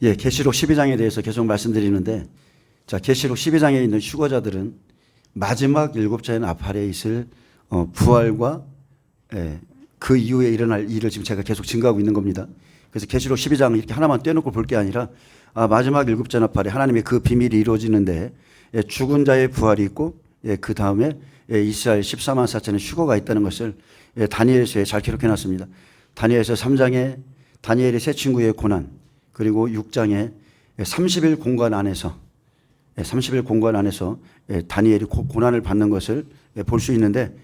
예, 계시록 12장에 대해서 계속 말씀드리는데, 자, 계시록 12장에 있는 휴거자들은 마지막 7자의 나팔에 있을 부활과 그 이후에 일어날 일을 지금 제가 계속 증거하고 있는 겁니다. 그래서 계시록 12장 이렇게 하나만 떼놓고 볼 게 아니라 마지막 7자 나팔에 하나님의 그 비밀이 이루어지는데 죽은 자의 부활이 있고 그 다음에 이스라엘 14만 4천의 휴거가 있다는 것을 다니엘서에 잘 기록해 놨습니다. 다니엘서 3장에 다니엘의 세 친구의 고난, 그리고 6장에 30일 공간 안에서 30일 공간 안에서 다니엘이 고난을 받는 것을 볼 수 있는데,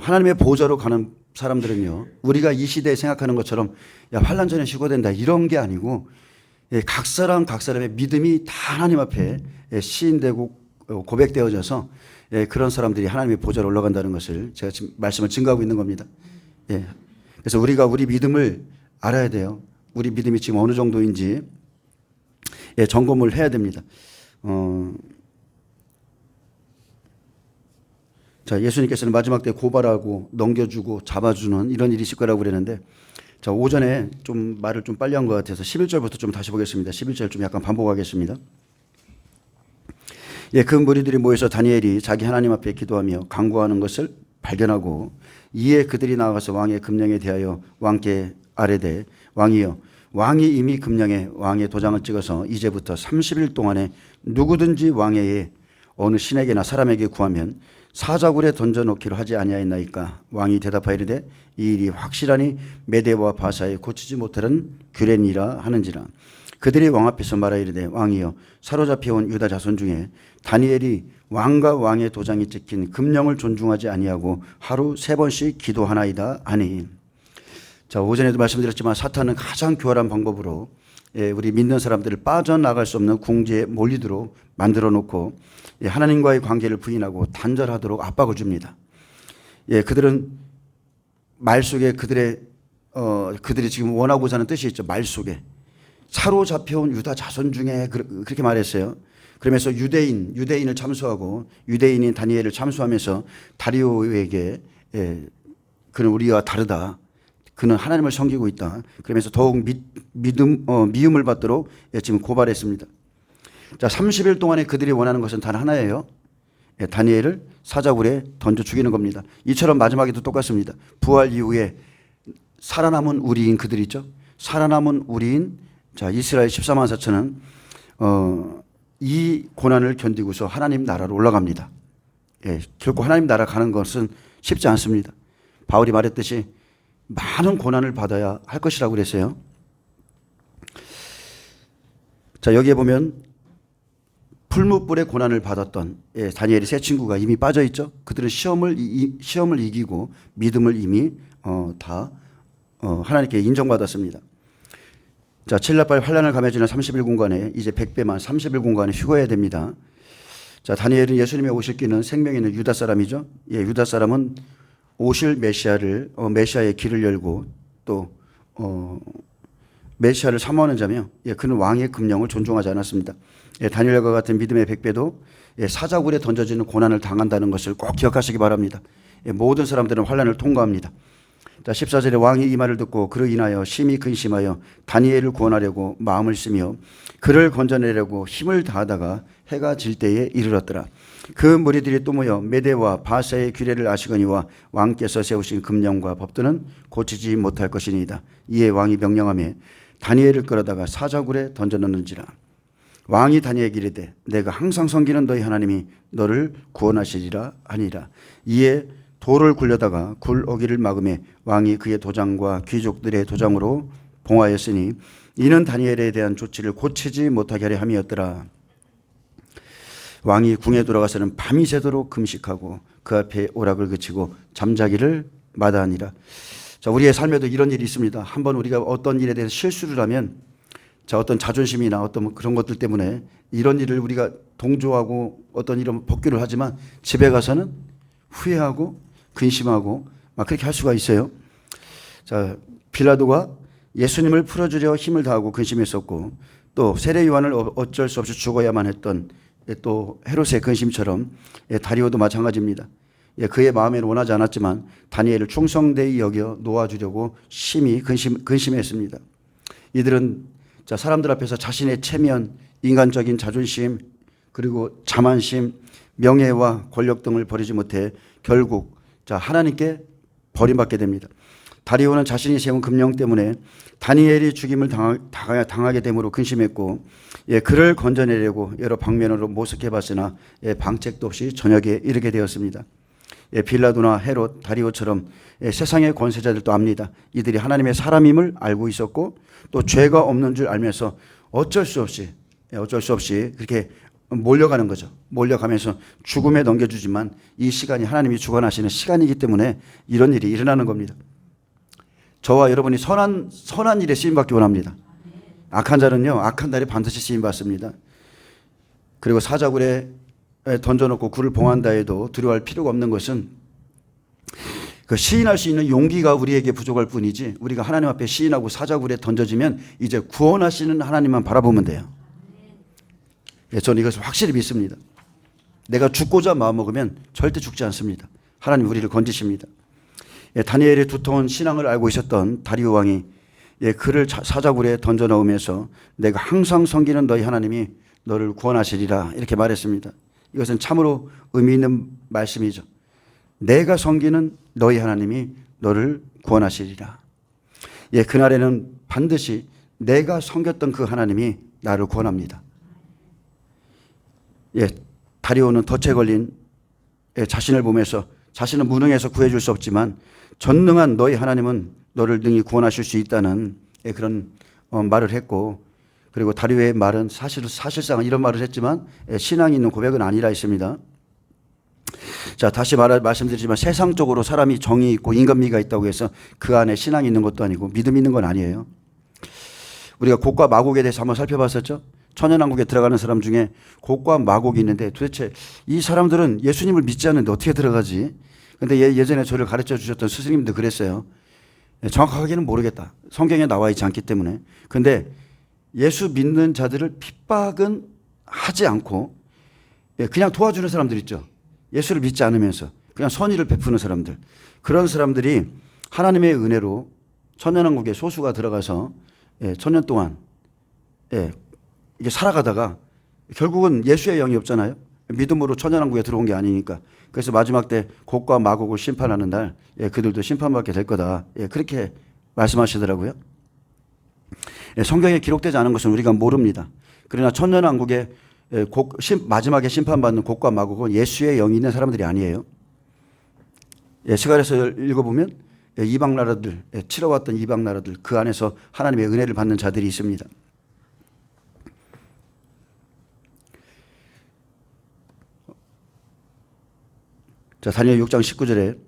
하나님의 보좌로 가는 사람들은요, 우리가 이 시대에 생각하는 것처럼 환난 전에 휴거된다 이런 게 아니고, 각 사람의 믿음이 다 하나님 앞에 시인되고 고백되어져서 그런 사람들이 하나님의 보좌로 올라간다는 것을 제가 지금 말씀을 증거하고 있는 겁니다. 그래서 우리가 우리 믿음을 알아야 돼요. 우리 믿음이 지금 어느 정도인지 점검을 해야 됩니다. 자, 예수님께서는 마지막 때 고발하고 넘겨주고 잡아주는 이런 일이 있을 거라고 그랬는데, 자, 오전에 좀 말을 좀 빨리 한 것 같아서 11절부터 좀 다시 보겠습니다. 11절 좀 약간 반복하겠습니다. 그 무리들이 모여서 다니엘이 자기 하나님 앞에 기도하며 간구하는 것을 발견하고, 이에 그들이 나아가서 왕의 금령에 대하여 왕께 아뢰되, 왕이여, 왕이 이미 금령에 왕의 도장을 찍어서 이제부터 30일 동안에 누구든지 왕에게 어느 신에게나 사람에게 구하면 사자굴에 던져놓기로 하지 아니하였나이까. 왕이 대답하이르되, 이 일이 확실하니 메대와 바사에 고치지 못하는 규례니라 하는지라. 그들이 왕 앞에서 말하이르되, 왕이여, 사로잡혀온 유다 자손 중에 다니엘이 왕과 왕의 도장이 찍힌 금령을 존중하지 아니하고 하루 3번씩 기도하나이다 하니. 자, 오전에도 말씀드렸지만 사탄은 가장 교활한 방법으로 우리 믿는 사람들을 빠져나갈 수 없는 궁지에 몰리도록 만들어 놓고 하나님과의 관계를 부인하고 단절하도록 압박을 줍니다. 그들은 말 속에 그들이 지금 원하고자 하는 뜻이 있죠. 말 속에 사로잡혀온 유다 자손 중에 그렇게 말했어요. 그러면서 유대인을 참수하고 유대인인 다니엘을 참수하면서 다리오에게 그는 우리와 다르다, 그는 하나님을 섬기고 있다, 그러면서 더욱 미움을 받도록 지금 고발했습니다. 자, 30일 동안에 그들이 원하는 것은 단 하나예요. 다니엘을 사자굴에 던져 죽이는 겁니다. 이처럼 마지막에도 똑같습니다. 부활 이후에 살아남은 우리인 그들 있죠. 살아남은 우리인, 자, 이스라엘 14만 4천은 이 고난을 견디고서 하나님 나라로 올라갑니다. 결코 하나님 나라 가는 것은 쉽지 않습니다. 바울이 말했듯이 많은 고난을 받아야 할 것이라고 그랬어요. 자, 여기에 보면 풀무불의 고난을 받았던 다니엘의 세 친구가 이미 빠져 있죠. 그들은 시험을 이기고 믿음을 이미 다 하나님께 인정받았습니다. 자, 7날발 환난을 감해주는 30일 공간에 이제 100배만 30일 공간에 휴거해야 됩니다. 자, 다니엘은 예수님의 오실 길은 생명이 있는 유다 사람이죠. 유다 사람은 오실 메시아의 길을 열고 또 메시아를 사모하는 자며, 그는 왕의 금령을 존중하지 않았습니다. 다니엘과 같은 믿음의 100배도 사자굴에 던져지는 고난을 당한다는 것을 꼭 기억하시기 바랍니다. 모든 사람들은 환난을 통과합니다. 자, 14절에 왕이 이 말을 듣고 그로 인하여 심히 근심하여 다니엘을 구원하려고 마음을 쓰며 그를 건져내려고 힘을 다하다가 해가 질 때에 이르렀더라. 그 무리들이 또 모여 메대와 바사의 규례를 아시거니와 왕께서 세우신 금령과 법도는 고치지 못할 것이니이다. 이에 왕이 명령하며 다니엘을 끌어다가 사자굴에 던져넣는지라. 왕이 다니엘에게 이르되, 내가 항상 섬기는 너희 하나님이 너를 구원하시리라 하니라. 이에 돌을 굴려다가 굴 어기를 막음에 왕이 그의 도장과 귀족들의 도장으로 봉하였으니 이는 다니엘에 대한 조치를 고치지 못하게 하려 함이었더라. 왕이 궁에 돌아가서는 밤이 새도록 금식하고 그 앞에 오락을 그치고 잠자기를 마다하니라. 자, 우리의 삶에도 이런 일이 있습니다. 한번 우리가 어떤 일에 대해서 실수를 하면, 자, 어떤 자존심이나 어떤 그런 것들 때문에 이런 일을 우리가 동조하고 어떤 이런 법규를 하지만 집에 가서는 후회하고 근심하고 막 그렇게 할 수가 있어요. 자, 빌라도가 예수님을 풀어주려 힘을 다하고 근심했었고, 또 세례 요한을 어쩔 수 없이 죽어야만 했던 또 헤롯의 근심처럼 다리오도 마찬가지입니다. 그의 마음에는 원하지 않았지만 다니엘을 충성되이 여겨 놓아주려고 심히 근심했습니다. 이들은 자, 사람들 앞에서 자신의 체면, 인간적인 자존심, 그리고 자만심, 명예와 권력 등을 버리지 못해 결국 자, 하나님께 버림받게 됩니다. 다리오는 자신이 세운 금령 때문에 다니엘이 죽임을 당하게 됨으로 근심했고, 그를 건져내려고 여러 방면으로 모색해봤으나 방책도 없이 저녁에 이르게 되었습니다. 빌라도나 헤롯, 다리오처럼 세상의 권세자들도 압니다. 이들이 하나님의 사람임을 알고 있었고 또 죄가 없는 줄 알면서 어쩔 수 없이 그렇게 몰려가는 거죠. 몰려가면서 죽음에 넘겨주지만 이 시간이 하나님이 주관하시는 시간이기 때문에 이런 일이 일어나는 겁니다. 저와 여러분이 선한 일에 쓰임받기 원합니다. 악한 자는요, 악한 날에 반드시 쓰임받습니다. 그리고 사자굴에 던져놓고 굴을 봉한다 해도 두려워할 필요가 없는 것은 그 시인할 수 있는 용기가 우리에게 부족할 뿐이지, 우리가 하나님 앞에 시인하고 사자굴에 던져지면 이제 구원하시는 하나님만 바라보면 돼요. 저는 이것을 확실히 믿습니다. 내가 죽고자 마음먹으면 절대 죽지 않습니다. 하나님 우리를 건지십니다. 다니엘의 두터운 신앙을 알고 있었던 다리오 왕이 그를 사자굴에 던져 넣으면서 내가 항상 섬기는 너희 하나님이 너를 구원하시리라 이렇게 말했습니다. 이것은 참으로 의미 있는 말씀이죠. 내가 섬기는 너희 하나님이 너를 구원하시리라. 그날에는 반드시 내가 섬겼던 그 하나님이 나를 구원합니다. 다리오는 덫에 걸린 자신을 보면서 자신은 무능해서 구해줄 수 없지만 전능한 너희 하나님은 너를 능히 구원하실 수 있다는 그런 말을 했고, 그리고 다리오의 말은 사실상 이런 말을 했지만 신앙이 있는 고백은 아니라 했습니다. 자, 다시 말씀드리지만 세상적으로 사람이 정이 있고 인간미가 있다고 해서 그 안에 신앙이 있는 것도 아니고 믿음이 있는 건 아니에요. 우리가 곡과 마곡에 대해서 한번 살펴봤었죠. 천연왕국에 들어가는 사람 중에 곡과 마곡이 있는데 도대체 이 사람들은 예수님을 믿지 않는데 어떻게 들어가지? 근데 예전에 저를 가르쳐 주셨던 스승님도 그랬어요. 정확하게는 모르겠다. 성경에 나와 있지 않기 때문에. 근데 예수 믿는 자들을 핍박은 하지 않고 그냥 도와주는 사람들 있죠. 예수를 믿지 않으면서 그냥 선의를 베푸는 사람들. 그런 사람들이 하나님의 은혜로 천연왕국에 소수가 들어가서 천년 동안 이게 살아가다가 결국은 예수의 영이 없잖아요. 믿음으로 천연왕국에 들어온 게 아니니까. 그래서 마지막 때 곡과 마곡을 심판하는 날 그들도 심판받게 될 거다. 그렇게 말씀하시더라고요. 성경에 기록되지 않은 것은 우리가 모릅니다. 그러나 천년왕국에 마지막에 심판받는 곡과 마곡은 예수의 영이 있는 사람들이 아니에요. 스가랴서 읽어보면 이방 나라들, 치러왔던 이방 나라들 그 안에서 하나님의 은혜를 받는 자들이 있습니다. 자, 다니엘 6장 19절에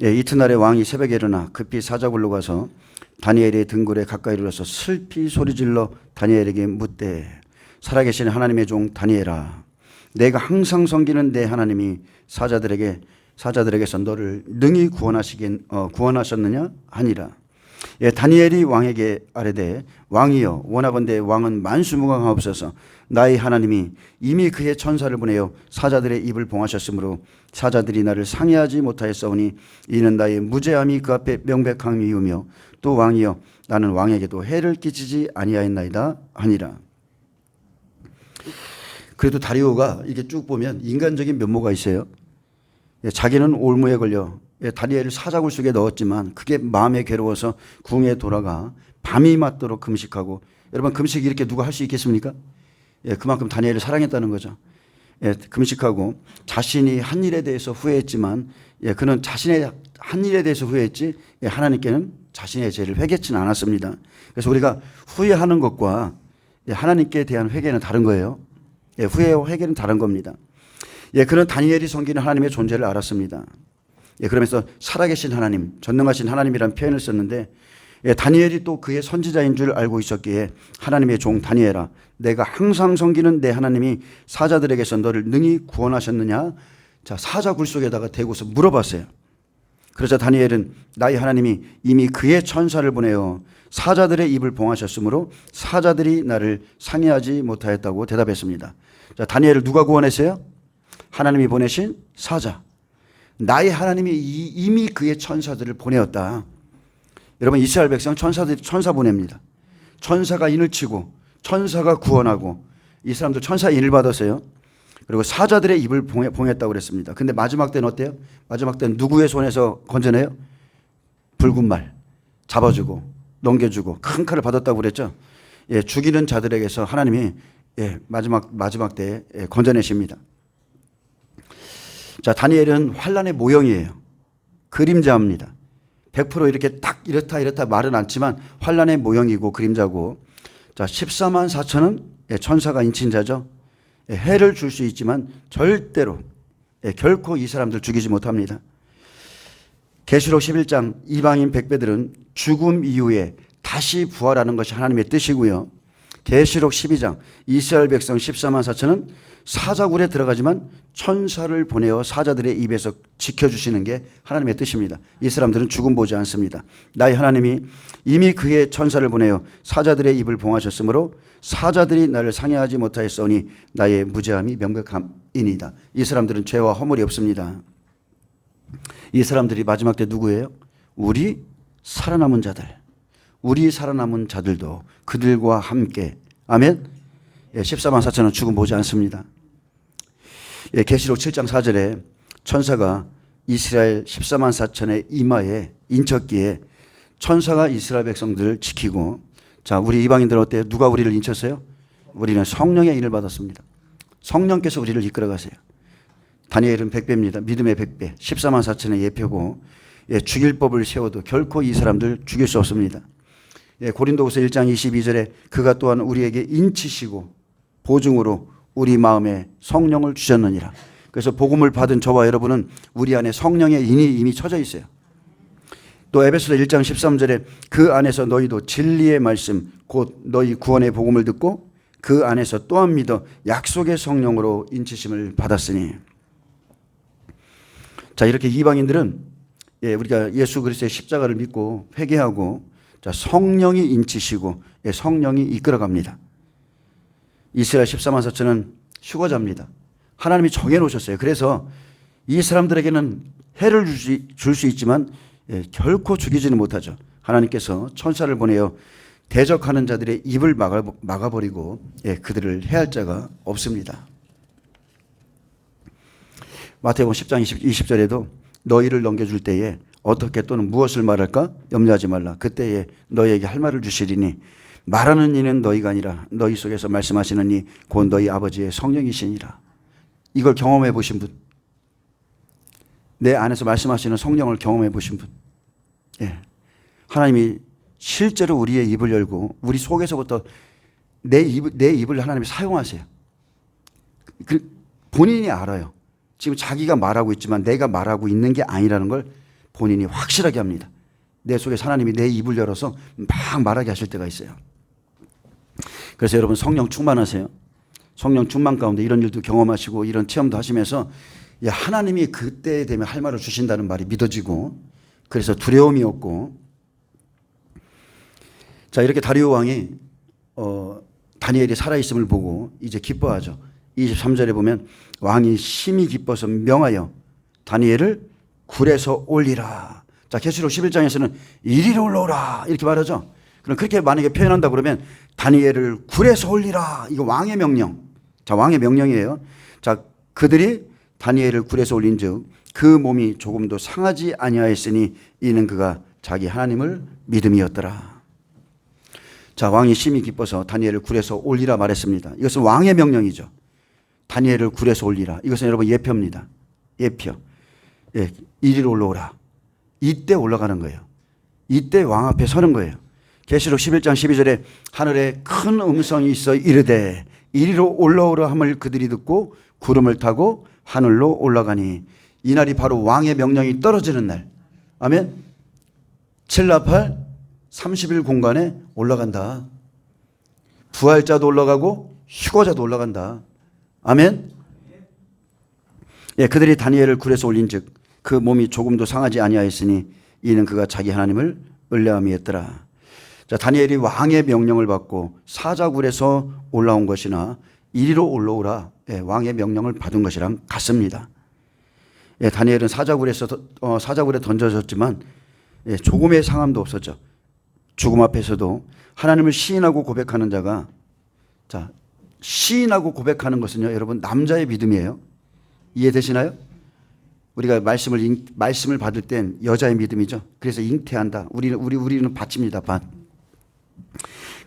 이튿날에 왕이 새벽에 일어나 급히 사자굴로 가서 다니엘의 등굴에 가까이 이르러서 슬피 소리질러 다니엘에게 묻되 살아계신 하나님의 종 다니엘아, 내가 항상 섬기는 내 하나님이 사자들에게서 너를 능히 구원하셨느냐 하니라. 다니엘이 왕에게 아뢰되 왕이여, 원하건대 왕은 만수무강하옵소서. 나의 하나님이 이미 그의 천사를 보내어 사자들의 입을 봉하셨으므로 사자들이 나를 상해하지 못하였사오니 이는 나의 무죄함이 그 앞에 명백함이오며 또 왕이여, 나는 왕에게도 해를 끼치지 아니하였나이다 하니라. 그래도 다리오가 이게 쭉 보면 인간적인 면모가 있어요. 자기는 올무에 걸려 다니엘을 사자굴 속에 넣었지만 그게 마음에 괴로워서 궁에 돌아가 밤이 맞도록 금식하고, 여러분 금식 이렇게 누가 할 수 있겠습니까? 그만큼 다니엘을 사랑했다는 거죠. 금식하고 자신이 한 일에 대해서 후회했지만 그는 자신의 한 일에 대해서 후회했지 하나님께는 자신의 죄를 회개치는 않았습니다. 그래서 우리가 후회하는 것과 하나님께 대한 회개는 다른 거예요. 후회와 회개는 다른 겁니다. 그는 다니엘이 섬기는 하나님의 존재를 알았습니다. 그러면서 살아계신 하나님, 전능하신 하나님이라는 표현을 썼는데 다니엘이 또 그의 선지자인 줄 알고 있었기에 하나님의 종 다니엘아, 내가 항상 섬기는 내 하나님이 사자들에게서 너를 능히 구원하셨느냐? 자, 사자굴 속에다가 대고서 물어봤어요. 그러자 다니엘은 나의 하나님이 이미 그의 천사를 보내어 사자들의 입을 봉하셨으므로 사자들이 나를 상해하지 못하였다고 대답했습니다. 자, 다니엘을 누가 구원했어요? 하나님이 보내신 사자. 나의 하나님이 이미 그의 천사들을 보내었다. 여러분, 이스라엘 백성 천사 보냅니다. 천사가 인을 치고 천사가 구원하고 이 사람들 천사의 인을 받았어요. 그리고 사자들의 입을 봉했다고 그랬습니다. 근데 마지막 때는 어때요? 마지막 때는 누구의 손에서 건져내요? 붉은 말 잡아주고 넘겨주고 큰 칼을 받았다고 그랬죠. 예, 죽이는 자들에게서 하나님이 마지막 때에 건져내십니다. 자, 다니엘은 환란의 모형이에요. 그림자입니다. 100% 이렇게 딱 이렇다 말은 않지만 환란의 모형이고 그림자고, 자 14만 4천은 천사가 인친 자죠. 해를 줄 수 있지만 절대로 결코 이 사람들 죽이지 못합니다. 계시록 11장 이방인 백배들은 죽음 이후에 다시 부활하는 것이 하나님의 뜻이고요. 계시록 12장 이스라엘 백성 14만 4천은 사자굴에 들어가지만 천사를 보내어 사자들의 입에서 지켜주시는 게 하나님의 뜻입니다. 이 사람들은 죽음 보지 않습니다. 나의 하나님이 이미 그의 천사를 보내어 사자들의 입을 봉하셨으므로 사자들이 나를 상해하지 못하였으니 나의 무죄함이 명백함이니이다. 이 사람들은 죄와 허물이 없습니다. 이 사람들이 마지막 때 누구예요? 우리 살아남은 자들. 우리 살아남은 자들도 그들과 함께, 아멘. 14만 4천은 죽음 보지 않습니다. 계시록 7장 4절에 천사가 이스라엘 14만 4천의 이마에 인쳤기에 천사가 이스라엘 백성들을 지키고, 자 우리 이방인들은 어때요? 누가 우리를 인쳤어요? 우리는 성령의 인을 받았습니다. 성령께서 우리를 이끌어 가세요. 다니엘은 100배입니다. 믿음의 100배. 14만 4천의 예표고, 죽일 법을 세워도 결코 이 사람들 죽일 수 없습니다. 고린도후서 1장 22절에 그가 또한 우리에게 인치시고 보증으로 우리 마음에 성령을 주셨느니라. 그래서 복음을 받은 저와 여러분은 우리 안에 성령의 인이 이미 쳐져 있어요. 또 에베소서 1장 13절에 그 안에서 너희도 진리의 말씀 곧 너희 구원의 복음을 듣고 그 안에서 또한 믿어 약속의 성령으로 인치심을 받았으니. 자 이렇게 이방인들은 우리가 예수 그리스도의 십자가를 믿고 회개하고, 자 성령이 인치시고 성령이 이끌어갑니다. 이스라엘 14만 4천은 휴거자입니다. 하나님이 정해놓으셨어요. 그래서 이 사람들에게는 해를 줄 수 있지만 결코 죽이지는 못하죠. 하나님께서 천사를 보내어 대적하는 자들의 입을 막아버리고 그들을 해할 자가 없습니다. 마태복음 10장 20절에도 너희를 넘겨줄 때에 어떻게 또는 무엇을 말할까 염려하지 말라. 그때에 너희에게 할 말을 주시리니 말하는 이는 너희가 아니라 너희 속에서 말씀하시는 이 곧 너희 아버지의 성령이시니라. 이걸 경험해 보신 분, 내 안에서 말씀하시는 성령을 경험해 보신 분, 하나님이 실제로 우리의 입을 열고 우리 속에서부터 내 입을 하나님이 사용하세요. 본인이 알아요. 지금 자기가 말하고 있지만 내가 말하고 있는 게 아니라는 걸 본인이 확실하게 합니다. 내 속에서 하나님이 내 입을 열어서 막 말하게 하실 때가 있어요. 그래서 여러분 성령 충만하세요. 성령 충만 가운데 이런 일도 경험하시고 이런 체험도 하시면서 하나님이 그때 되면 할 말을 주신다는 말이 믿어지고, 그래서 두려움이 없고. 자 이렇게 다리오 왕이 다니엘이 살아있음을 보고 이제 기뻐하죠. 23절에 보면 왕이 심히 기뻐서 명하여 다니엘을 굴에서 올리라. 자 계시록 11장에서는 이리로 올라오라 이렇게 말하죠. 그럼 그렇게 만약에 표현한다 그러면 다니엘을 굴에서 올리라, 이거 왕의 명령. 자 왕의 명령이에요. 자 그들이 다니엘을 굴에서 올린즉 그 몸이 조금도 상하지 아니하였으니 이는 그가 자기 하나님을 믿음이었더라. 자 왕이 심히 기뻐서 다니엘을 굴에서 올리라 말했습니다. 이것은 왕의 명령이죠. 다니엘을 굴에서 올리라. 이것은 여러분 예표입니다. 예표. 이리로 올라오라. 이때 올라가는 거예요. 이때 왕 앞에 서는 거예요. 계시록 11장 12절에 하늘에 큰 음성이 있어 이르되 이리로 올라오라 함을 그들이 듣고 구름을 타고 하늘로 올라가니, 이날이 바로 왕의 명령이 떨어지는 날. 아멘. 7나팔 30일 공간에 올라간다. 부활자도 올라가고 휴거자도 올라간다. 아멘. 그들이 다니엘을 굴에서 올린즉 그 몸이 조금도 상하지 아니하였으니 이는 그가 자기 하나님을 의뢰함이었더라. 자 다니엘이 왕의 명령을 받고 사자굴에서 올라온 것이나 이리로 올라오라 왕의 명령을 받은 것이랑 같습니다. 다니엘은 사자굴에 던져졌지만 조금의 상함도 없었죠. 죽음 앞에서도 하나님을 시인하고 고백하는 자가, 자, 시인하고 고백하는 것은요, 여러분, 남자의 믿음이에요. 이해되시나요? 우리가 말씀을 받을 땐 여자의 믿음이죠. 그래서 잉태한다. 우리는 밭입니다. 밭.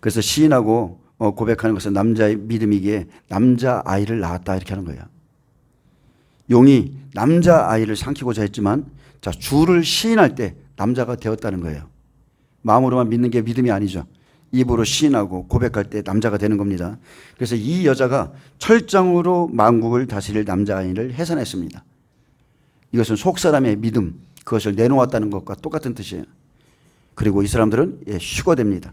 그래서 시인하고 고백하는 것은 남자의 믿음이기에 남자 아이를 낳았다 이렇게 하는 거예요. 용이 남자 아이를 삼키고자 했지만, 자, 주를 시인할 때 남자가 되었다는 거예요. 마음으로만 믿는 게 믿음이 아니죠. 입으로 시인하고 고백할 때 남자가 되는 겁니다. 그래서 이 여자가 철장으로 만국을 다스릴 남자아이를 해산했습니다. 이것은 속사람의 믿음, 그것을 내놓았다는 것과 똑같은 뜻이에요. 그리고 이 사람들은 휴거됩니다.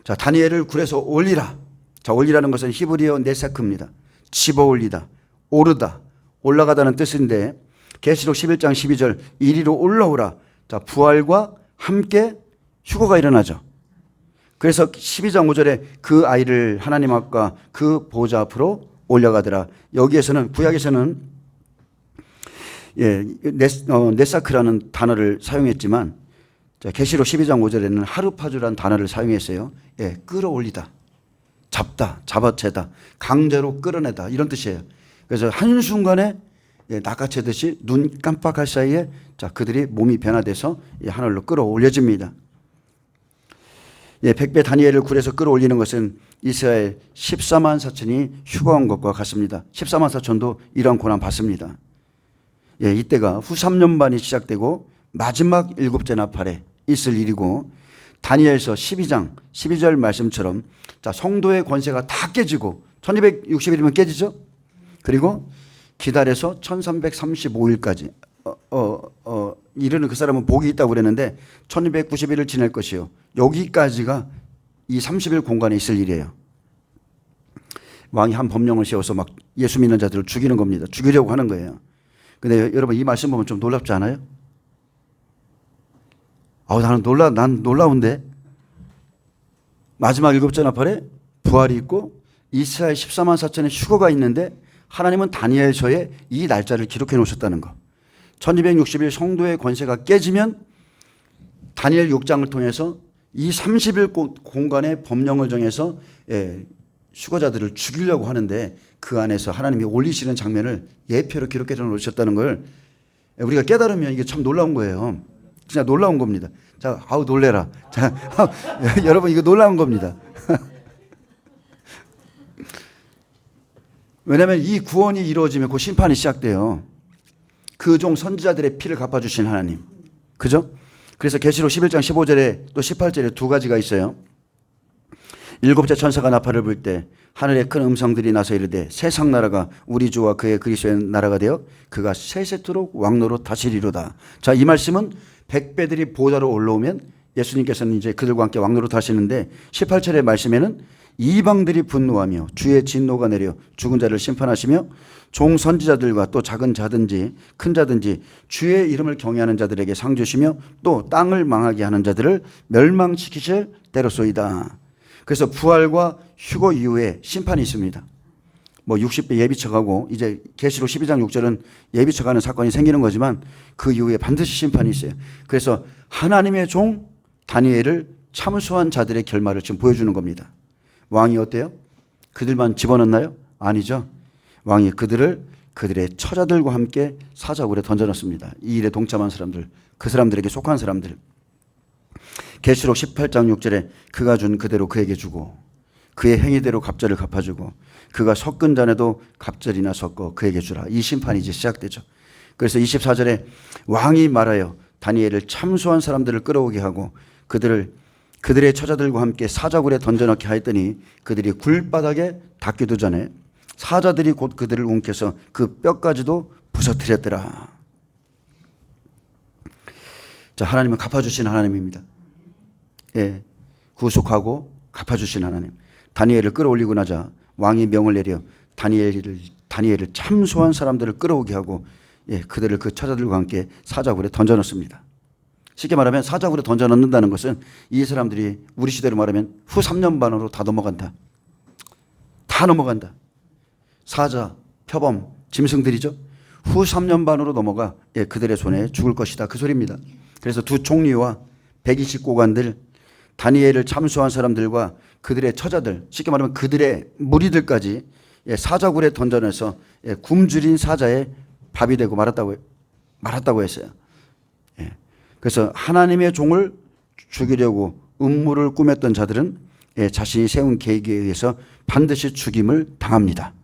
자, 다니엘을 굴에서 올리라. 자, 올리라는 것은 히브리어 네사크입니다. 집어 올리다, 오르다, 올라가다는 뜻인데, 계시록 11장 12절 이리로 올라오라. 자, 부활과 함께 휴거가 일어나죠. 그래서 12장 5절에 그 아이를 하나님 앞과 그 보좌 앞으로 올려가더라. 여기에서는, 구약에서는 네사크라는 단어를 사용했지만, 계시록 12장 5절에는 하르파주라는 단어를 사용했어요. 끌어올리다, 잡다, 잡아채다, 강제로 끌어내다, 이런 뜻이에요. 그래서 한순간에 낚아채듯이 눈 깜빡할 사이에, 자, 그들이 몸이 변화돼서 하늘로 끌어올려집니다. 백배 다니엘을 굴에서 끌어올리는 것은 이스라엘 14만 4천이 휴거한 것과 같습니다. 14만 4천도 이러한 고난 받습니다. 이때가 후 3년반이 시작되고 마지막 7째 나팔에 있을 일이고, 다니엘서 12장 12절 말씀처럼, 자, 성도의 권세가 다 깨지고 1260일이면 깨지죠. 그리고 기다려서 1335일까지 이르는 그 사람은 복이 있다고 그랬는데 1290일을 지낼 것이요. 여기까지가 이 30일 공간에 있을 일이에요. 왕이 한 법령을 세워서 막 예수 믿는 자들을 죽이는 겁니다. 죽이려고 하는 거예요. 근데 여러분, 이 말씀 보면 좀 놀랍지 않아요? 난 놀라운데? 마지막 7째 나팔에 부활이 있고 이스라엘 14만 4천의 휴거가 있는데, 하나님은 다니엘서에 이 날짜를 기록해 놓으셨다는 거. 1260일 성도의 권세가 깨지면 다니엘 6장을 통해서 이 30일 공간에 법령을 정해서 휴거자들을 죽이려고 하는데, 그 안에서 하나님이 올리시는 장면을 예표로 기록해 놓으셨다는 걸 우리가 깨달으면 이게 참 놀라운 거예요. 진짜 놀라운 겁니다. 자, 놀래라. 자, 여러분, 이거 놀라운 겁니다. 왜냐하면 이 구원이 이루어지면 그 심판이 시작돼요. 그 종 선지자들의 피를 갚아주신 하나님. 그죠? 그래서 계시록 11장 15절에 또 18절에 두 가지가 있어요. 7째 천사가 나팔을 불 때 하늘에 큰 음성들이 나서 이르되, 세상 나라가 우리 주와 그의 그리스도의 나라가 되어 그가 세세토록 왕노로 다스리로다. 자, 이 말씀은 백배들이 보좌로 올라오면 예수님께서는 이제 그들과 함께 왕노로 다시는데, 18절의 말씀에는 이방들이 분노하며 주의 진노가 내려 죽은 자를 심판하시며 종 선지자들과 또 작은 자든지 큰 자든지 주의 이름을 경외하는 자들에게 상 주시며 또 땅을 망하게 하는 자들을 멸망시키실 때로소이다. 그래서 부활과 휴거 이후에 심판이 있습니다. 60배 예비쳐가고, 이제 계시록 12장 6절은 예비쳐가는 사건이 생기는 거지만 그 이후에 반드시 심판이 있어요. 그래서 하나님의 종 다니엘을 참수한 자들의 결말을 지금 보여주는 겁니다. 왕이 어때요? 그들만 집어넣나요? 아니죠. 왕이 그들을 그들의 처자들과 함께 사자굴에 던져넣습니다. 이 일에 동참한 사람들, 그 사람들에게 속한 사람들. 계시록 18장 6절에 그가 준 그대로 그에게 주고 그의 행위대로 갑절을 갚아주고 그가 섞은 잔에도 갑절이나 섞어 그에게 주라. 이 심판이 이제 시작되죠. 그래서 24절에 왕이 말하여 다니엘을 참수한 사람들을 끌어오게 하고 그들의 처자들과 함께 사자굴에 던져넣게 하였더니 그들이 굴바닥에 닿기도 전에 사자들이 곧 그들을 움켜서 그 뼈까지도 부서뜨렸더라. 자, 하나님은 갚아주신 하나님입니다. 구속하고 갚아주신 하나님. 다니엘을 끌어올리고 나자 왕이 명을 내려 다니엘을 참소한 사람들을 끌어오게 하고 그들을 그 처자들과 함께 사자굴에 던져넣습니다. 쉽게 말하면 사자굴에 던져넣는다는 것은 이 사람들이 우리 시대로 말하면 후 3년 반으로 다 넘어간다. 다 넘어간다. 사자, 표범, 짐승들이죠. 후 3년 반으로 넘어가 그들의 손에 죽을 것이다. 그 소리입니다. 그래서 두 총리와 120고관들 다니엘을 참수한 사람들과 그들의 처자들, 쉽게 말하면 그들의 무리들까지 사자굴에 던져내서 굶주린 사자의 밥이 되고 말았다고 했어요. 그래서 하나님의 종을 죽이려고 음모를 꾸몄던 자들은 자신이 세운 계획에 의해서 반드시 죽임을 당합니다.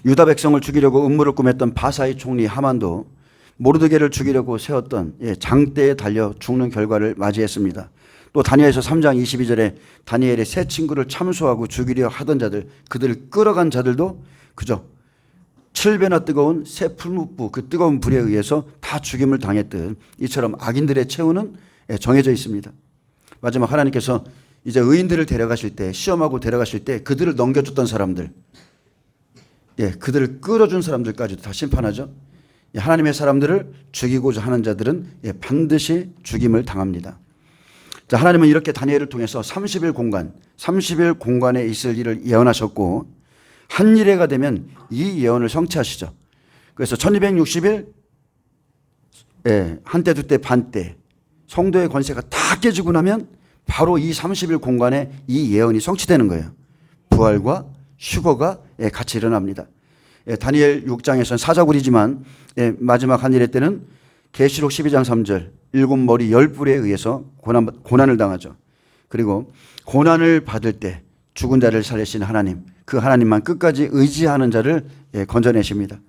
유다 백성을 죽이려고 음모를 꾸몄던 바사의 총리 하만도 모르드게를 죽이려고 세웠던 장대에 달려 죽는 결과를 맞이했습니다. 또 다니엘서 3장 22절에 다니엘의 세 친구를 참수하고 죽이려 하던 자들, 그들을 끌어간 자들도 그저 7배나 뜨거운 새 풀무불, 그 뜨거운 불에 의해서 다 죽임을 당했듯 이처럼 악인들의 최후는 정해져 있습니다. 마지막 하나님께서 이제 의인들을 데려가실 때, 시험하고 데려가실 때 그들을 넘겨줬던 사람들, 그들을 끌어준 사람들까지도 다 심판하죠. 하나님의 사람들을 죽이고자 하는 자들은 반드시 죽임을 당합니다. 자, 하나님은 이렇게 다니엘을 통해서 30일 공간에 있을 일을 예언하셨고 한 일회가 되면 이 예언을 성취하시죠. 그래서 1260일 한때 두때 반때 성도의 권세가 다 깨지고 나면 바로 이 30일 공간에 이 예언이 성취되는 거예요. 부활과 휴거가 같이 일어납니다. 다니엘 6장에서는 사자굴이지만 마지막 한 일회 때는 계시록 12장 3절 일곱 머리 10뿔에 의해서 고난을 당하죠. 그리고 고난을 받을 때 죽은 자를 살리시는 하나님, 그 하나님만 끝까지 의지하는 자를 건져내십니다.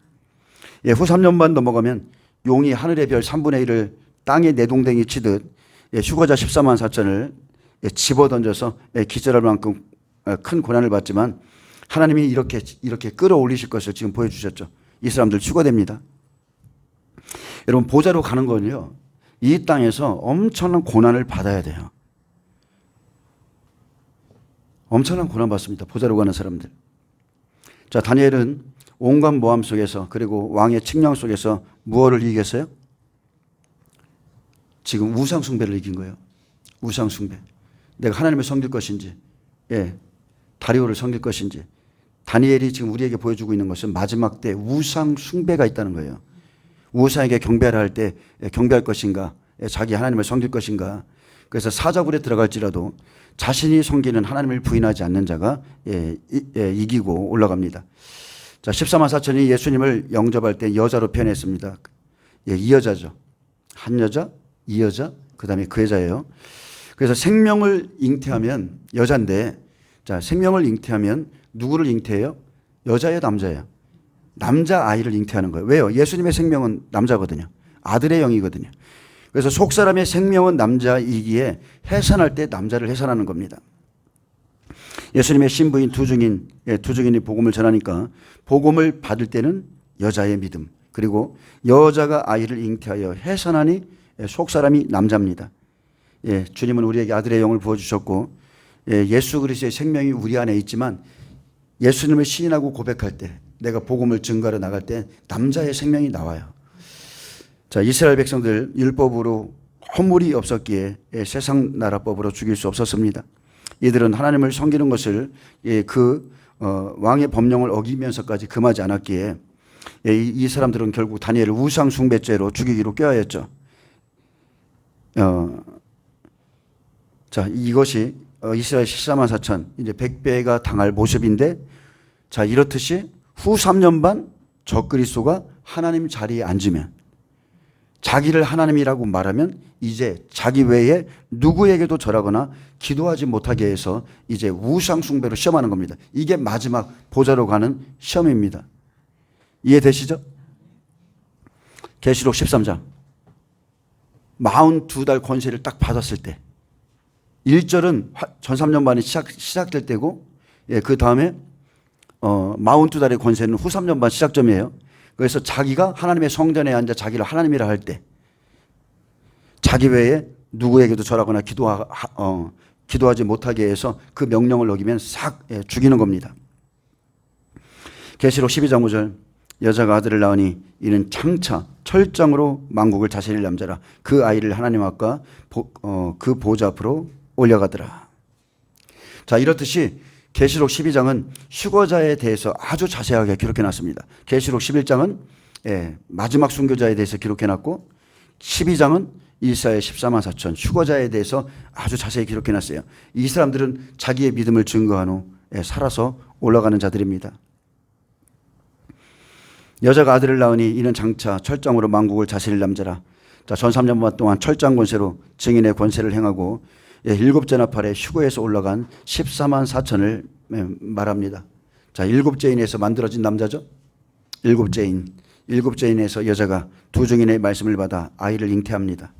후 3년만 넘어가면 용이 하늘의 별 3분의 1을 땅에 내동댕이 치듯 휴거자 14만 4천을 집어던져서 기절할 만큼 큰 고난을 받지만 하나님이 이렇게 끌어올리실 것을 지금 보여주셨죠. 이 사람들 휴거됩니다. 여러분, 보좌로 가는 건요, 이 땅에서 엄청난 고난을 받아야 돼요. 엄청난 고난 받습니다. 보좌로 가는 사람들. 자, 다니엘은 온갖 모함 속에서 그리고 왕의 칙령 속에서 무엇을 이기겠어요? 지금 우상 숭배를 이긴 거예요. 우상 숭배. 내가 하나님을 섬길 것인지, 다리오를 섬길 것인지. 다니엘이 지금 우리에게 보여주고 있는 것은 마지막 때 우상 숭배가 있다는 거예요. 우상에게 경배를 할 때 경배할 것인가, 자기 하나님을 섬길 것인가. 그래서 사자굴에 들어갈지라도 자신이 섬기는 하나님을 부인하지 않는 자가 이기고 올라갑니다. 자, 14만 4천이 예수님을 영접할 때 여자로 표현했습니다. 이 여자죠. 한 여자, 이 여자, 그 다음에 그 여자예요. 그래서 생명을 잉태하면 여자인데, 자, 생명을 잉태하면 누구를 잉태해요? 여자예요, 남자예요? 남자 아이를 잉태하는 거예요. 왜요? 예수님의 생명은 남자거든요. 아들의 영이거든요. 그래서 속사람의 생명은 남자이기에 해산할 때 남자를 해산하는 겁니다. 예수님의 신부인 두 증인이 복음을 전하니까 복음을 받을 때는 여자의 믿음, 그리고 여자가 아이를 잉태하여 해산하니 속사람이 남자입니다. 주님은 우리에게 아들의 영을 부어주셨고 예수 그리스도의 생명이 우리 안에 있지만 예수님을 시인하고 고백할 때, 내가 복음을 증거하러 나갈 때 남자의 생명이 나와요. 자, 이스라엘 백성들 율법으로 허물이 없었기에 세상 나라법으로 죽일 수 없었습니다. 이들은 하나님을 섬기는 것을 왕의 법령을 어기면서까지 금하지 않았기에 이 사람들은 결국 다니엘을 우상 숭배죄로 죽이기로 꾀하였죠. 자, 이것이 이스라엘 14만 4천 이제 100배가 당할 모습인데, 자, 이렇듯이 후 3년 반 적그리스도가 하나님 자리에 앉으면, 자기를 하나님이라고 말하면 이제 자기 외에 누구에게도 절하거나 기도하지 못하게 해서 이제 우상 숭배로 시험하는 겁니다. 이게 마지막 보좌로 가는 시험입니다. 이해되시죠? 계시록 13장 42달 권세를 딱 받았을 때 1절은 전 3년 반이 시작될 때고, 그 다음에 42달의 권세는 후 3년 반 시작점이에요. 그래서 자기가 하나님의 성전에 앉아 자기를 하나님이라 할 때 자기 외에 누구에게도 절하거나 기도하지 못하게 해서 그 명령을 어기면 싹 죽이는 겁니다. 계시록 12장 5절 여자가 아들을 낳으니 이는 장차 철장으로 만국을 다스릴 남자라. 그 아이를 하나님 앞과 그 보좌 앞으로 올려가더라. 자, 이렇듯이 계시록 12장은 휴거자에 대해서 아주 자세하게 기록해놨습니다. 계시록 11장은 마지막 순교자에 대해서 기록해놨고, 12장은 이사야 14만 4천 휴거자에 대해서 아주 자세히 기록해 놨어요. 이 사람들은 자기의 믿음을 증거한 후 살아서 올라가는 자들입니다. 여자가 아들을 낳으니 이는 장차 철장으로 만국을 다스릴 남자라. 자, 전 3년 동안 철장 권세로 증인의 권세를 행하고 일곱째 나팔에 휴거에서 올라간 14만 4천을 말합니다. 자, 일곱째인에서 만들어진 남자죠. 일곱째인에서 여자가 두 증인의 말씀을 받아 아이를 잉태합니다.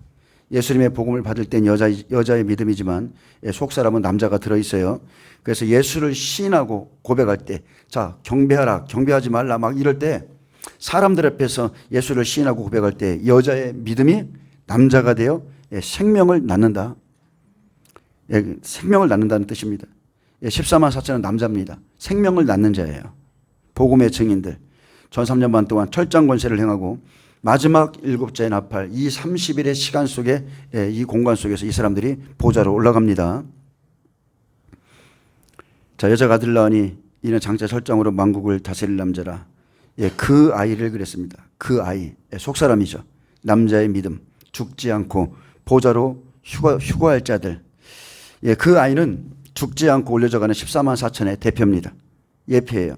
예수님의 복음을 받을 땐 여자의 믿음이지만 속사람은 남자가 들어있어요. 그래서 예수를 시인하고 고백할 때, 자, 경배하라, 경배하지 말라 막 이럴 때 사람들 앞에서 예수를 시인하고 고백할 때 여자의 믿음이 남자가 되어 생명을 낳는다. 생명을 낳는다는 뜻입니다. 14만 4천은 남자입니다. 생명을 낳는 자예요. 복음의 증인들. 전 3년 반 동안 철장 권세를 행하고 마지막 일곱째 나팔 이 30일의 시간 속에 이 공간 속에서 이 사람들이 보좌로 올라갑니다. 자, 여자가 아들 낳으니 이는 장차 철장으로 만국을 다스릴 남자라. 그 아이를 그랬습니다. 그 아이, 속사람이죠. 남자의 믿음, 죽지 않고 보좌로 휴거할 자들. 그 아이는 죽지 않고 올려져가는 14만 4천의 대표입니다. 예표예요.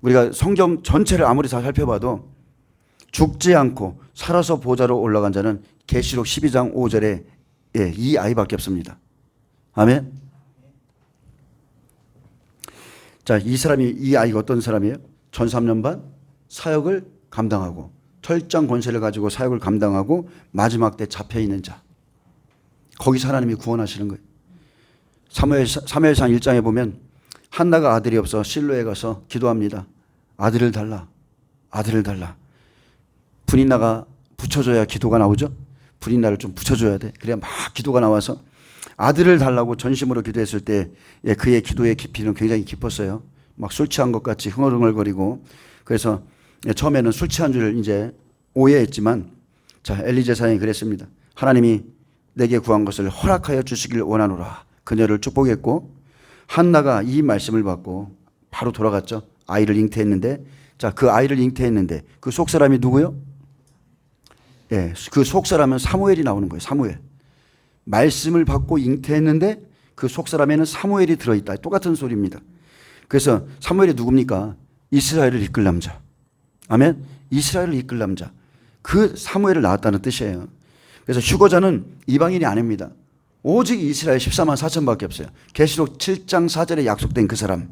우리가 성경 전체를 아무리 다 살펴봐도 죽지 않고 살아서 보좌로 올라간 자는 계시록 12장 5절에 이 아이밖에 없습니다. 아멘. 자, 이 아이가 어떤 사람이에요? 전 3년 반 사역을 감당하고 철장 권세를 가지고 사역을 감당하고 마지막 때 잡혀있는 자. 거기서 하나님이 구원하시는 거예요. 사무엘상 1장에 보면 한나가 아들이 없어 실로에 가서 기도합니다. 아들을 달라. 아들을 달라. 분인나가 붙여줘야 기도가 나오죠. 분인나를 좀 붙여줘야 돼. 그래야 막 기도가 나와서 아들을 달라고 전심으로 기도했을 때 그의 기도의 깊이는 굉장히 깊었어요. 막 술 취한 것 같이 흥얼흥얼거리고. 그래서 처음에는 술 취한 줄 이제 오해했지만, 자, 엘리 제사장이 그랬습니다. 하나님이 내게 구한 것을 허락하여 주시길 원하노라. 그녀를 축복했고, 한나가 이 말씀을 받고 바로 돌아갔죠. 아이를 잉태했는데, 자, 그 아이를 잉태했는데 그 속사람이 누구요? 그 속사람은 사무엘이 나오는 거예요. 사무엘. 말씀을 받고 잉태했는데 그 속사람에는 사무엘이 들어있다. 똑같은 소리입니다. 그래서 사무엘이 누굽니까? 이스라엘을 이끌 남자. 아멘. 이스라엘을 이끌 남자. 그 사무엘을 낳았다는 뜻이에요. 그래서 휴거자는 이방인이 아닙니다. 오직 이스라엘 14만 4천밖에 없어요. 계시록 7장 4절에 약속된 그 사람.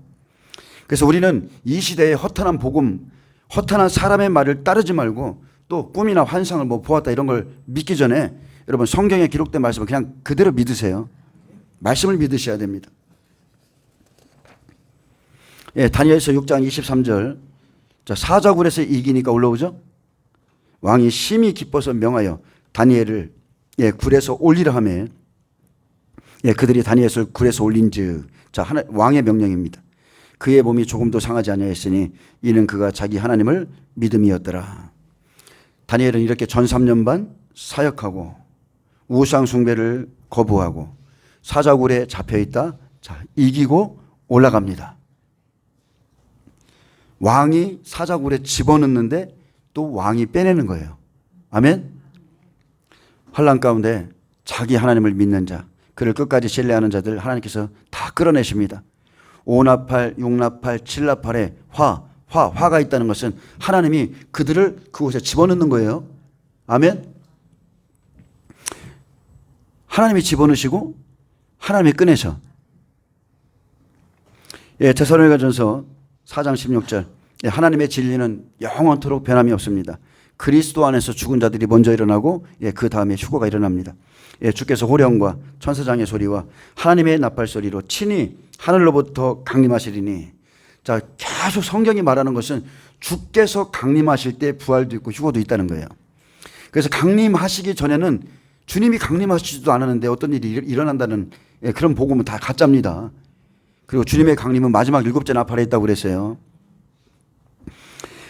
그래서 우리는 이 시대의 허탄한 복음, 허탄한 사람의 말을 따르지 말고 또 꿈이나 환상을 뭐 보았다 이런 걸 믿기 전에 여러분 성경에 기록된 말씀을 그냥 그대로 믿으세요. 말씀을 믿으셔야 됩니다. 다니엘서 6장 23절. 자, 사자굴에서 이기니까 올라오죠. 왕이 심히 기뻐서 명하여 다니엘을 굴에서 올리라 하며 그들이 다니엘을 굴에서 올린즉, 자, 왕의 명령입니다. 그의 몸이 조금도 상하지 아니하였으니 이는 그가 자기 하나님을 믿음이었더라. 다니엘은 이렇게 전 3년 반 사역하고 우상 숭배를 거부하고 사자굴에 잡혀있다. 자, 이기고 올라갑니다. 왕이 사자굴에 집어넣는데 또 왕이 빼내는 거예요. 아멘. 환난 가운데 자기 하나님을 믿는 자, 그를 끝까지 신뢰하는 자들 하나님께서 다 끌어내십니다. 5나팔, 6나팔, 7나팔에 화가 있다는 것은 하나님이 그들을 그곳에 집어넣는 거예요. 아멘. 하나님이 집어넣으시고 하나님이 꺼내셔. 데살로니가전서 4장 16절. 하나님의 진리는 영원토록 변함이 없습니다. 그리스도 안에서 죽은 자들이 먼저 일어나고 그 다음에 휴거가 일어납니다. 주께서 호령과 천사장의 소리와 하나님의 나팔 소리로 친히 하늘로부터 강림하시리니. 자, 계속 성경이 말하는 것은 주께서 강림하실 때 부활도 있고 휴거도 있다는 거예요. 그래서 강림하시기 전에는 주님이 강림하시지도 않았는데 어떤 일이 일어난다는 그런 복음은 다 가짜입니다. 그리고 주님의 강림은 마지막 7째 나팔에 있다고 그랬어요.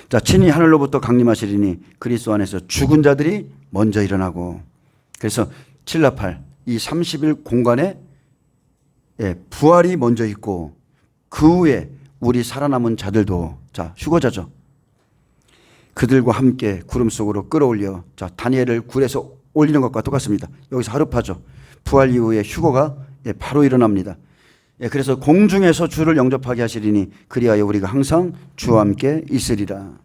자, 친히 하늘로부터 강림하시리니 그리스도 안에서 죽은 자들이 먼저 일어나고. 그래서 7나팔 이 30일 공간에 부활이 먼저 있고 그 후에 우리 살아남은 자들도, 자, 휴거자죠. 그들과 함께 구름 속으로 끌어올려, 자, 다니엘을 굴에서 올리는 것과 똑같습니다. 여기서 하루파죠. 부활 이후에 휴거가 바로 일어납니다. 그래서 공중에서 주를 영접하게 하시리니 그리하여 우리가 항상 주와 함께 있으리라.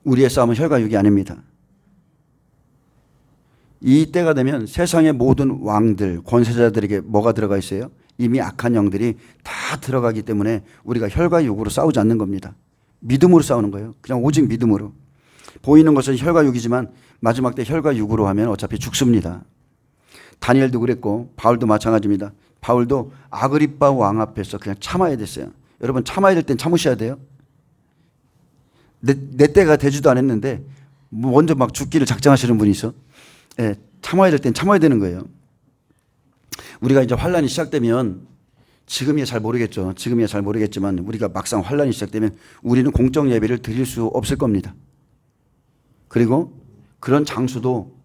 우리의 싸움은 혈과 육이 아닙니다. 이 때가 되면 세상의 모든 왕들, 권세자들에게 뭐가 들어가 있어요? 이미 악한 영들이 다 들어가기 때문에 우리가 혈과 육으로 싸우지 않는 겁니다. 믿음으로 싸우는 거예요. 그냥 오직 믿음으로. 보이는 것은 혈과 육이지만 마지막 때 혈과 육으로 하면 어차피 죽습니다. 다니엘도 그랬고 바울도 마찬가지입니다. 바울도 아그리빠 왕 앞에서 그냥 참아야 됐어요. 여러분 참아야 될 땐 참으셔야 돼요. 내 때가 되지도 않았는데 먼저 막 죽기를 작정하시는 분이 있어. 참아야 될 땐 참아야 되는 거예요. 우리가 이제 환란이 시작되면 지금이야 잘 모르겠죠. 지금이야 잘 모르겠지만 우리가 막상 환란이 시작되면 우리는 공적 예배를 드릴 수 없을 겁니다. 그리고 그런 장수도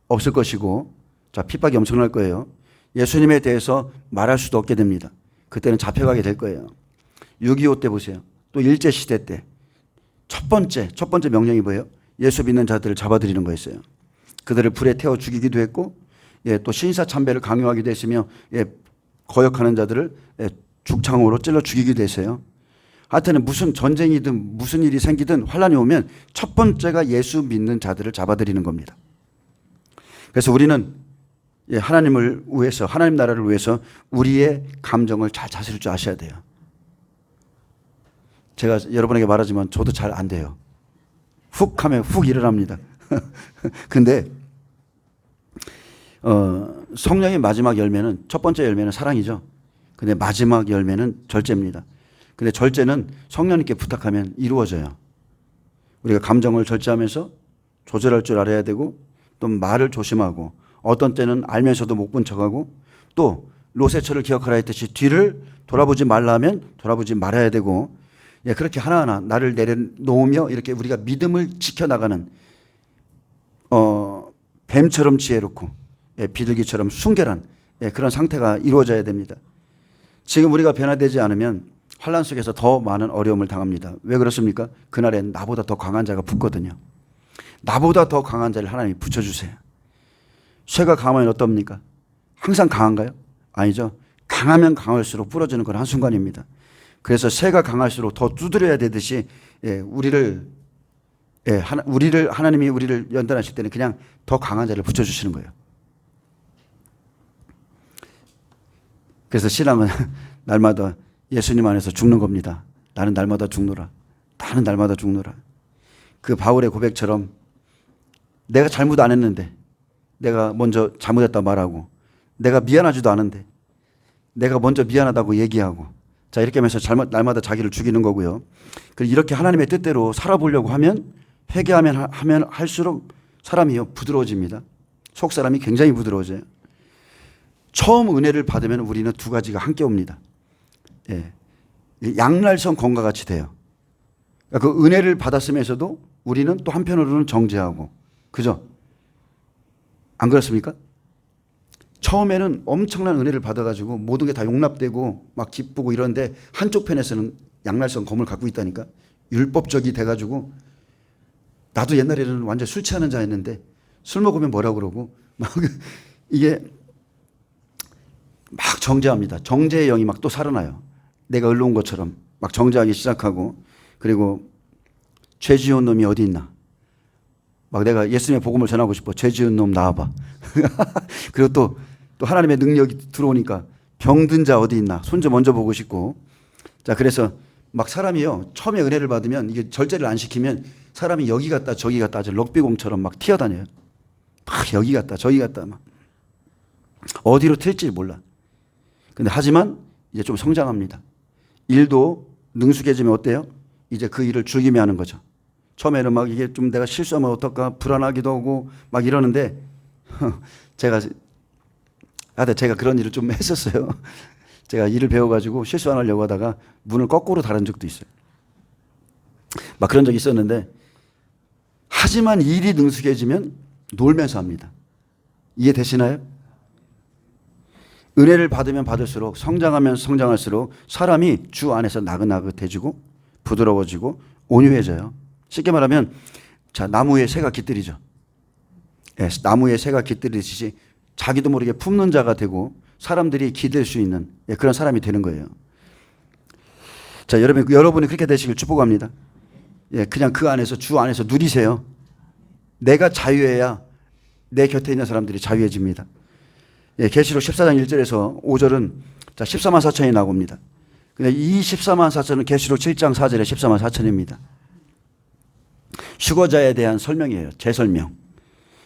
없을 것이고 자, 핍박이 엄청날 거예요. 예수님에 대해서 말할 수도 없게 됩니다. 그때는 잡혀가게 될 거예요. 6.25 때 보세요. 또 일제시대 때 첫 번째 명령이 뭐예요? 예수 믿는 자들을 잡아들이는 거였어요. 그들을 불에 태워 죽이기도 했고 또 신사참배를 강요하기도 했으며 거역하는 자들을 죽창으로 찔러 죽이기도 했어요. 하여튼 무슨 전쟁이든 무슨 일이 생기든 환란이 오면 첫 번째가 예수 믿는 자들을 잡아들이는 겁니다. 그래서 우리는 하나님을 위해서 하나님 나라를 위해서 우리의 감정을 잘 다스릴 줄 아셔야 돼요. 제가 여러분에게 말하지만 저도 잘 안 돼요. 훅 하면 훅 일어납니다. 근데 성령의 마지막 열매는 첫 번째 열매는 사랑이죠. 근데 마지막 열매는 절제입니다. 근데 절제는 성령님께 부탁하면 이루어져요. 우리가 감정을 절제하면서 조절할 줄 알아야 되고 또 말을 조심하고 어떤 때는 알면서도 못 본 척하고 또 롯의 철을 기억하라 했듯이 뒤를 돌아보지 말라 하면 돌아보지 말아야 되고 그렇게 하나하나 나를 내려놓으며 이렇게 우리가 믿음을 지켜나가는 뱀처럼 지혜롭고 비둘기처럼 순결한 그런 상태가 이루어져야 됩니다. 지금 우리가 변화되지 않으면 환란 속에서 더 많은 어려움을 당합니다. 왜 그렇습니까? 그날엔 나보다 더 강한 자가 붙거든요. 나보다 더 강한 자를 하나님이 붙여주세요. 쇠가 강하면 어떻습니까? 항상 강한가요? 아니죠. 강하면 강할수록 부러지는 건 한순간입니다. 그래서 쇠가 강할수록 더 두드려야 되듯이 하나님이 우리를 연단하실 때는 그냥 더 강한 자를 붙여주시는 거예요. 그래서 신앙은 날마다 예수님 안에서 죽는 겁니다. 나는 날마다 죽노라. 나는 날마다 죽노라. 그 바울의 고백처럼 내가 잘못 안 했는데 내가 먼저 잘못했다 말하고 내가 미안하지도 않은데 내가 먼저 미안하다고 얘기하고 자 이렇게 하면서 날마다 자기를 죽이는 거고요. 그리고 이렇게 하나님의 뜻대로 살아보려고 하면 회개하면 할수록 사람이 부드러워집니다. 속 사람이 굉장히 부드러워져요. 처음 은혜를 받으면 우리는 두 가지가 함께 옵니다. 양날선 검과 같이 돼요. 그러니까 그 은혜를 받았으면서도 우리는 또 한편으로는 정죄하고 그죠? 안 그렇습니까? 처음에는 엄청난 은혜를 받아가지고 모든 게 다 용납되고 막 기쁘고 이런데 한쪽 편에서는 양날선 검을 갖고 있다니까. 율법적이 돼가지고 나도 옛날에는 완전 술 취하는 자였는데 술 먹으면 뭐라고 그러고 막 이게 막 정죄합니다. 정죄의 영이 막 또 살아나요. 내가 을로운 것처럼 막 정죄하기 시작하고 그리고 죄 지은 놈이 어디 있나. 막 내가 예수님의 복음을 전하고 싶어. 죄 지은 놈 나와봐. 그리고 또 하나님의 능력이 들어오니까 병든 자 어디 있나. 손 좀 먼저 보고 싶고. 자, 그래서 막 사람이요. 처음에 은혜를 받으면 이게 절제를 안 시키면 사람이 여기 갔다 저기 갔다 아주 럭비공처럼 막 튀어다녀요. 막 여기 갔다 저기 갔다 막. 어디로 튈지 몰라. 근데 하지만 이제 좀 성장합니다. 일도 능숙해지면 어때요? 이제 그 일을 즐기며 하는 거죠. 처음에는 막 이게 좀 내가 실수하면 어떨까 불안하기도 하고 막 이러는데 제가 그런 일을 좀 했었어요. 제가 일을 배워가지고 실수 안 하려고 하다가 문을 거꾸로 닫은 적도 있어요. 막 그런 적이 있었는데 하지만 일이 능숙해지면 놀면서 합니다. 이해되시나요? 은혜를 받으면 받을수록 성장하면 성장할수록 사람이 주 안에서 나긋나긋해지고 부드러워지고 온유해져요. 쉽게 말하면 자, 나무에 새가 깃들이죠. 예, 나무에 새가 깃들이듯이 자기도 모르게 품는 자가 되고 사람들이 기댈 수 있는 그런 사람이 되는 거예요. 자, 여러분이 그렇게 되시길 축복합니다. 예, 그냥 그 안에서 주 안에서 누리세요. 내가 자유해야 내 곁에 있는 사람들이 자유해집니다. 예, 계시록 14장 1절에서 5절은 자, 14만 4천이 나옵니다. 근데 이 14만 4천은 계시록 7장 4절에 14만 4천입니다. 휴거자에 대한 설명이에요. 재설명.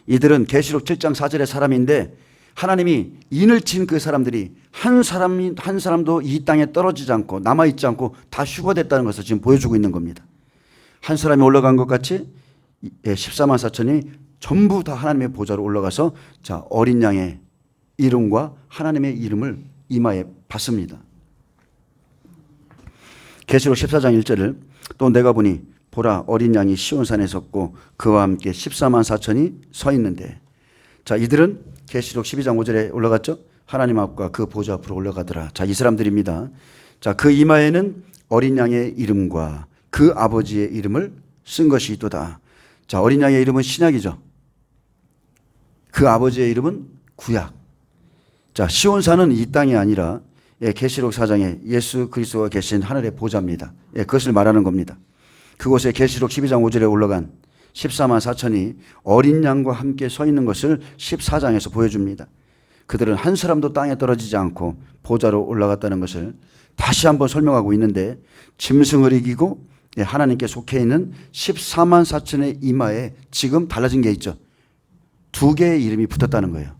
이들은 계시록 7장 4절의 사람인데 하나님이 인을 친 그 사람들이 한 사람도 이 땅에 떨어지지 않고 남아있지 않고 다 휴거됐다는 것을 지금 보여주고 있는 겁니다. 한 사람이 올라간 것 같이 14만 4천이 전부 다 하나님의 보좌로 올라가서 자, 어린 양의 이름과 하나님의 이름을 이마에 받습니다. 계시록 14장 1절을 또 내가 보니 보라 어린 양이 시온산에 섰고 그와 함께 14만 4천이 서 있는데 자, 이들은 계시록 12장 5절에 올라갔죠. 하나님 앞과 그 보좌 앞으로 올라가더라. 자, 이 사람들입니다. 자, 그 이마에는 어린 양의 이름과 그 아버지의 이름을 쓴 것이 있도다. 자, 어린 양의 이름은 신약이죠. 그 아버지의 이름은 구약. 자, 시온산은 이 땅이 아니라 계시록 4장에 예수 그리스도가 계신 하늘의 보좌입니다. 그것을 말하는 겁니다. 그곳에 계시록 12장 5절에 올라간 14만 4천이 어린 양과 함께 서 있는 것을 14장에서 보여줍니다. 그들은 한 사람도 땅에 떨어지지 않고 보좌로 올라갔다는 것을 다시 한번 설명하고 있는데 짐승을 이기고 하나님께 속해 있는 14만 4천의 이마에 지금 달라진 게 있죠. 두 개의 이름이 붙었다는 거예요.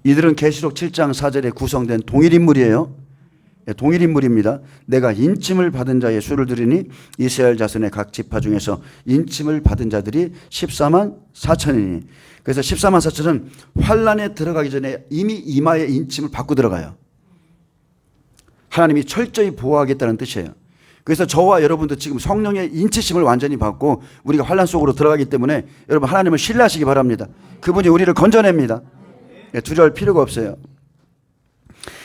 이들은 계시록 7장 4절에 구성된 동일 인물이에요. 동일 인물입니다. 내가 인침을 받은 자의 수를 들으니 이스라엘 자손의 각 지파 중에서 인침을 받은 자들이 14만 4천이니 그래서 14만 4천은 환란에 들어가기 전에 이미 이마에 인침을 받고 들어가요. 하나님이 철저히 보호하겠다는 뜻이에요. 그래서 저와 여러분도 지금 성령의 인치심을 완전히 받고 우리가 환란 속으로 들어가기 때문에 여러분 하나님을 신뢰하시기 바랍니다. 그분이 우리를 건져냅니다. 두려울 필요가 없어요.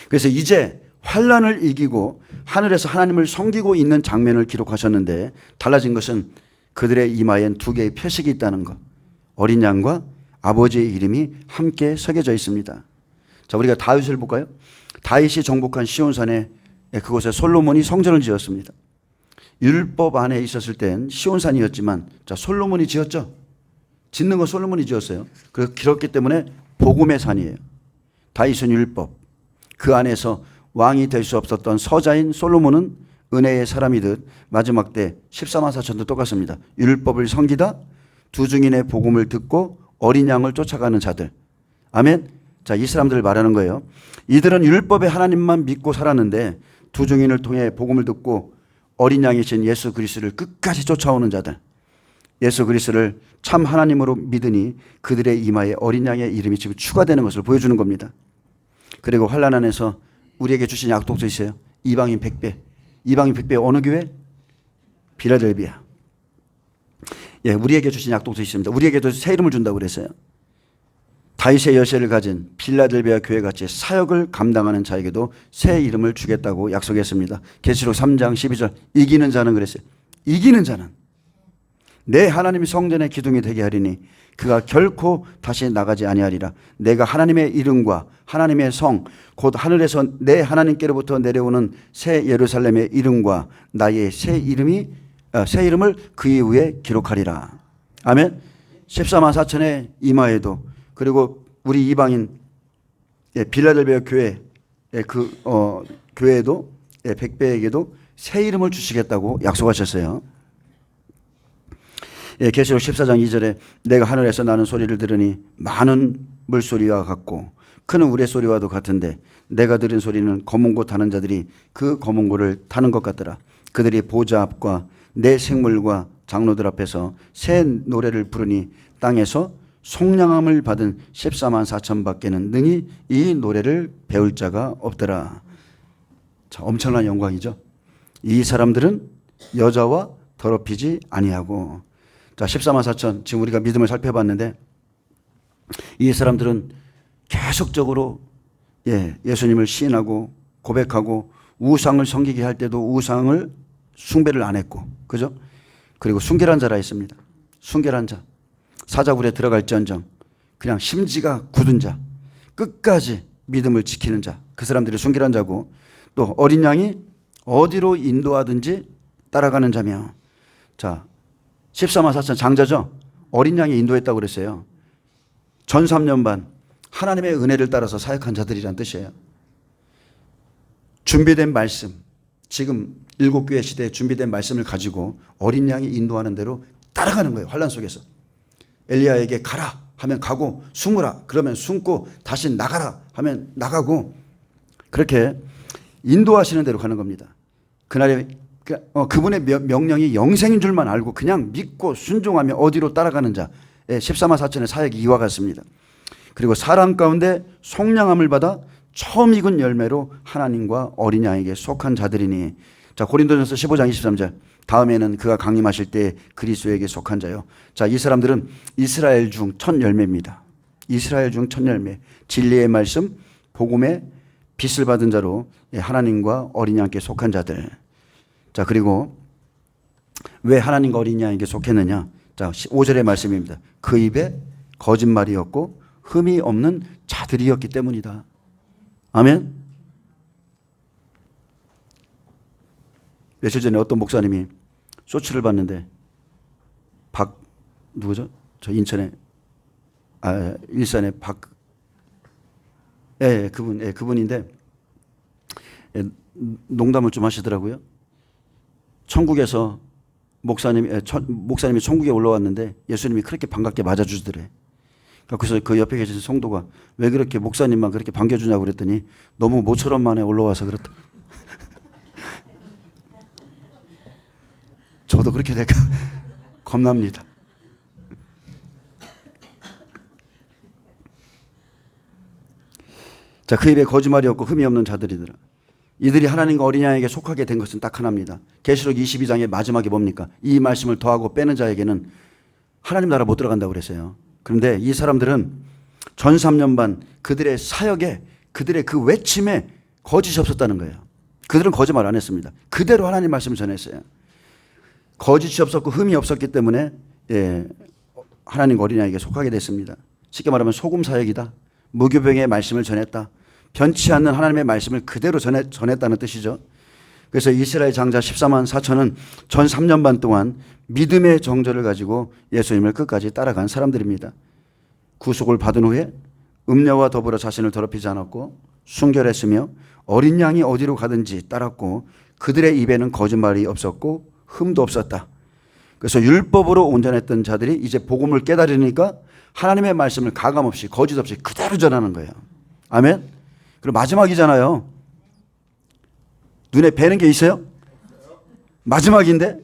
그래서 이제 환란을 이기고 하늘에서 하나님을 섬기고 있는 장면을 기록하셨는데 달라진 것은 그들의 이마엔 두 개의 표식이 있다는 것. 어린 양과 아버지의 이름이 함께 새겨져 있습니다. 자, 우리가 다윗을 볼까요? 다윗이 정복한 시온산에 그곳에 솔로몬이 성전을 지었습니다. 율법 안에 있었을 땐 시온산이었지만 자, 솔로몬이 지었죠. 짓는 건 솔로몬이 지었어요. 그래서 길었기 때문에 복음의 산이에요. 다윗은 율법. 그 안에서 왕이 될 수 없었던 서자인 솔로몬은 은혜의 사람이듯 마지막 때 14만 4천도 똑같습니다. 율법을 섬기다 두 증인의 복음을 듣고 어린 양을 쫓아가는 자들. 아멘. 자, 이 사람들을 말하는 거예요. 이들은 율법의 하나님만 믿고 살았는데 두 증인을 통해 복음을 듣고 어린 양이신 예수 그리스도를 끝까지 쫓아오는 자들. 예수 그리스도를 참 하나님으로 믿으니 그들의 이마에 어린 양의 이름이 지금 추가되는 것을 보여주는 겁니다. 그리고 환난 안에서 우리에게 주신 약속도 있어요. 이방인 100배. 이방인 100배 어느 교회? 빌라델비아. 예, 우리에게 주신 약속도 있습니다. 우리에게도 새 이름을 준다고 그랬어요. 다윗의 여세를 가진 빌라델비아 교회 같이 사역을 감당하는 자에게도 새 이름을 주겠다고 약속했습니다. 계시록 3장 12절 이기는 자는 그랬어요. 이기는 자는 내 하나님이 성전의 기둥이 되게 하리니 그가 결코 다시 나가지 아니하리라. 내가 하나님의 이름과 하나님의 성 곧 하늘에서 내 하나님께로부터 내려오는 새 예루살렘의 이름과 나의 새 이름을 그 이후에 기록하리라. 아멘. 14만 4천의 이마에도 그리고 우리 이방인 빌라델비아 교회 교회에도 100배에게도 새 이름을 주시겠다고 약속하셨어요. 계시록 14장 2절에 내가 하늘에서 나는 소리를 들으니 많은 물소리와 같고 큰 우레소리와도 같은데 내가 들은 소리는 검은 고 타는 자들이 그 검은 고를 타는 것 같더라. 그들이 보좌 앞과 내 생물과 장로들 앞에서 새 노래를 부르니 땅에서 속량함을 받은 14만 4천 밖에는 능히 이 노래를 배울 자가 없더라. 자, 엄청난 영광이죠. 이 사람들은 여자와 더럽히지 아니하고 자, 14만 4천 지금 우리가 믿음을 살펴봤는데 이 사람들은 계속적으로 예수님을 시인하고 고백하고 우상을 섬기게 할 때도 우상을 숭배를 안 했고 그죠? 그리고 순결한 자라 했습니다. 순결한 자, 사자굴에 들어갈지언정 그냥 심지가 굳은 자, 끝까지 믿음을 지키는 자, 그 사람들이 순결한 자고, 또 어린 양이 어디로 인도하든지 따라가는 자며. 자, 14만 4천 장자죠. 어린 양이 인도했다고 그랬어요. 전 3년 반 하나님의 은혜를 따라서 사역한 자들이란 뜻이에요. 준비된 말씀, 지금 7교회 시대에 준비된 말씀을 가지고 어린 양이 인도하는 대로 따라가는 거예요. 환란 속에서. 엘리야에게 가라 하면 가고, 숨으라 그러면 숨고, 다시 나가라 하면 나가고, 그렇게 인도하시는 대로 가는 겁니다. 그날에 그분의 명령이 영생인 줄만 알고 그냥 믿고 순종하며 어디로 따라가는 자, 14만 4천의 사역이 이와 같습니다. 그리고 사람 가운데 속량함을 받아 처음 익은 열매로 하나님과 어린 양에게 속한 자들이니. 자, 고린도전서 15장 23절. 다음에는 그가 강림하실 때 그리스도에게 속한 자요. 자, 이 사람들은 이스라엘 중 첫 열매입니다. 이스라엘 중 첫 열매. 진리의 말씀, 복음의 빛을 받은 자로 하나님과 어린 양께 속한 자들. 자, 그리고 왜 하나님과 어린 양에게 속했느냐? 자, 5절의 말씀입니다. 그 입에 거짓말이 없고 흠이 없는 자들이었기 때문이다. 아멘. 며칠 전에 어떤 목사님이 쇼츠를 봤는데, 누구죠? 저 인천에, 일산에 그분인데, 농담을 좀 하시더라고요. 천국에서 목사님이 천국에 올라왔는데 예수님이 그렇게 반갑게 맞아주시더래. 그래서 그 옆에 계신 성도가 왜 그렇게 목사님만 그렇게 반겨주냐고 그랬더니 너무 모처럼 만에 올라와서 그렇다. 저도 그렇게 될까 겁납니다. 자, 그 입에 거짓말이 없고 흠이 없는 자들이더라. 이들이 하나님과 어린 양에게 속하게 된 것은 딱 하나입니다. 계시록 22장의 마지막에 뭡니까? 이 말씀을 더하고 빼는 자에게는 하나님 나라 못 들어간다고 그랬어요. 그런데 이 사람들은 전 3년 반 그들의 사역에, 그들의 그 외침에 거짓이 없었다는 거예요. 그들은 거짓말 안 했습니다. 그대로 하나님 말씀을 전했어요. 거짓이 없었고 흠이 없었기 때문에 하나님과 어린 양에게 속하게 됐습니다. 쉽게 말하면 소금 사역이다. 무교병의 말씀을 전했다. 변치 않는 하나님의 말씀을 그대로 전했다는 뜻이죠. 그래서 이스라엘 장자 14만 4천은 전 3년 반 동안 믿음의 정절을 가지고 예수님을 끝까지 따라간 사람들입니다. 구속을 받은 후에 음녀와 더불어 자신을 더럽히지 않았고 순결했으며 어린 양이 어디로 가든지 따랐고 그들의 입에는 거짓말이 없었고 흠도 없었다. 그래서 율법으로 온전했던 자들이 이제 복음을 깨달으니까 하나님의 말씀을 가감없이 거짓 없이 그대로 전하는 거예요. 아멘. 그리고 마지막이잖아요. 눈에 뵈는 게 있어요? 마지막인데?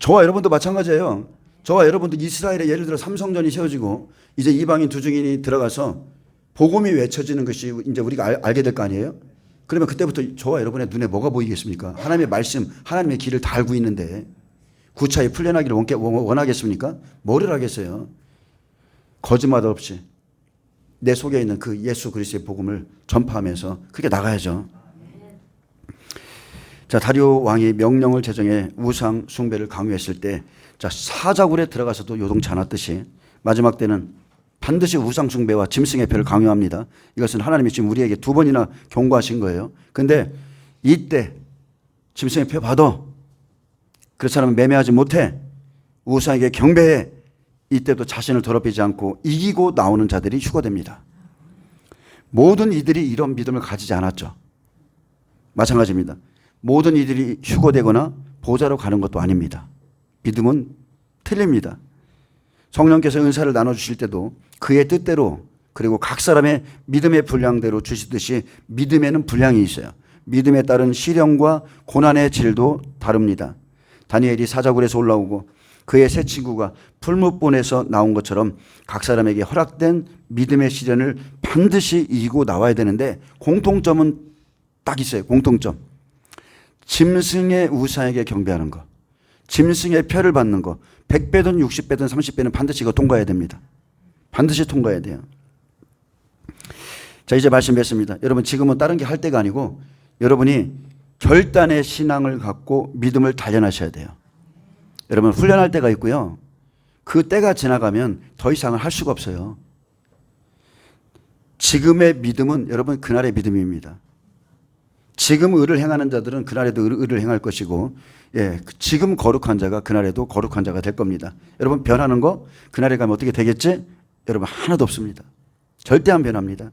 저와 여러분도 마찬가지예요. 저와 여러분도 이스라엘에 예를 들어 삼성전이 세워지고 이제 이방인 두 증인이 들어가서 복음이 외쳐지는 것이 이제 우리가 알게 될 거 아니에요? 그러면 그때부터 저와 여러분의 눈에 뭐가 보이겠습니까? 하나님의 말씀, 하나님의 길을 다 알고 있는데 구차히 풀려나기를 원하겠습니까? 뭐를 하겠어요? 거짓말 없이 내 속에 있는 그 예수 그리스도의 복음을 전파하면서 그렇게 나가야죠. 자, 다리오 왕이 명령을 제정해 우상 숭배를 강요했을 때, 자, 사자굴에 들어가서도 요동치 않았듯이 마지막 때는 반드시 우상 숭배와 짐승의 표를 강요합니다. 이것은 하나님이 지금 우리에게 2번이나 경고하신 거예요. 그런데 이때 짐승의 표 받아. 그렇지 않으면 매매하지 못해. 우상에게 경배해. 이때도 자신을 더럽히지 않고 이기고 나오는 자들이 휴거됩니다. 모든 이들이 이런 믿음을 가지지 않았죠. 마찬가지입니다. 모든 이들이 휴거되거나 보좌로 가는 것도 아닙니다. 믿음은 틀립니다. 성령께서 은사를 나눠주실 때도 그의 뜻대로, 그리고 각 사람의 믿음의 분량대로 주시듯이 믿음에는 분량이 있어요. 믿음에 따른 시련과 고난의 질도 다릅니다. 다니엘이 사자굴에서 올라오고 그의 세 친구가 풀무본에서 나온 것처럼 각 사람에게 허락된 믿음의 시련을 반드시 이기고 나와야 되는데 공통점은 딱 있어요. 공통점. 짐승의 우상에게 경배하는 것, 짐승의 표를 받는 것, 100배든 60배든 30배는 반드시 이거 통과해야 됩니다. 반드시 통과해야 돼요. 자, 이제 말씀 맺습니다. 여러분, 지금은 다른 게 할 때가 아니고 여러분이 결단의 신앙을 갖고 믿음을 단련하셔야 돼요. 여러분, 훈련할 때가 있고요. 그 때가 지나가면 더 이상은 할 수가 없어요. 지금의 믿음은 여러분 그날의 믿음입니다. 지금 의를 행하는 자들은 그날에도 의를 행할 것이고, 예, 지금 거룩한 자가 그날에도 거룩한 자가 될 겁니다. 여러분 변하는 거 그날에 가면 어떻게 되겠지? 여러분 하나도 없습니다. 절대 안 변합니다.